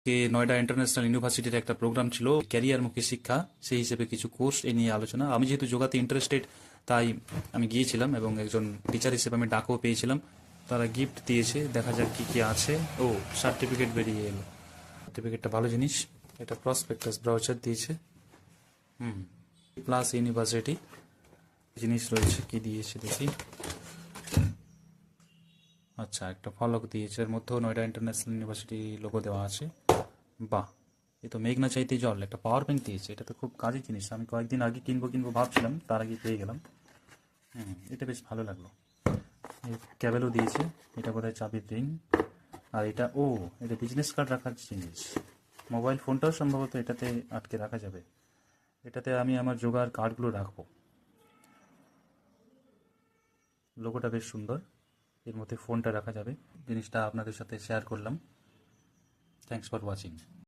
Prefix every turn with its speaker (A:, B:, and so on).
A: Noida international ইউনিভার্সিটির একটা programme ছিল ক্যারিয়ারমুখী শিক্ষা, সেই হিসেবে কিছু কোর্স এ নিয়ে আলোচনা। আমি যেহেতু যোগাতে ইন্টারেস্টেড, তাই আমি গিয়েছিলাম এবং একজন টিচার হিসেবে আমি ডাকও পেয়েছিলাম। তারা গিফট দিয়েছে, দেখা যাক কি কি আছে। ও, সার্টিফিকেট বেরিয়ে এলো। সার্টিফিকেটটা ভালো জিনিস। এটা প্রসপেক্টাস ব্রাউচার দিয়েছে। প্লাস ইউনিভার্সিটি জিনিস রয়েছে, কি দিয়েছে দেখি। আচ্ছা, একটা ফলক দিয়েছে, এর মধ্যেও নয়ডা ইন্টারন্যাশনাল ইউনিভার্সিটি লোগো দেওয়া আছে। বাহ, এ তো মেঘ না চাইতেই জল। একটা পাওয়ার ব্যাংক দিয়েছে, এটা তো খুব কাজের জিনিস। আমি কয়েকদিন আগে কিনবো কিনবো ভাবছিলাম, তার আগে পেয়ে গেলাম। এটা বেশ ভালো লাগলো। এই ক্যাবেলও দিয়েছে, এটা বোধহয় চাবির রিং। আর এটা, ও, এটা বিজনেস কার্ড রাখার জিনিস। মোবাইল ফোনটাও সম্ভবত এটাতে আটকে রাখা যাবে। এটাতে আমি আমার জোগাড় কার্ডগুলো রাখবো। লোগোটা বেশ সুন্দর, এর মধ্যে ফোনটা রাখা যাবে। জিনিসটা আপনাদের সাথে শেয়ার করলাম। Thanks for watching.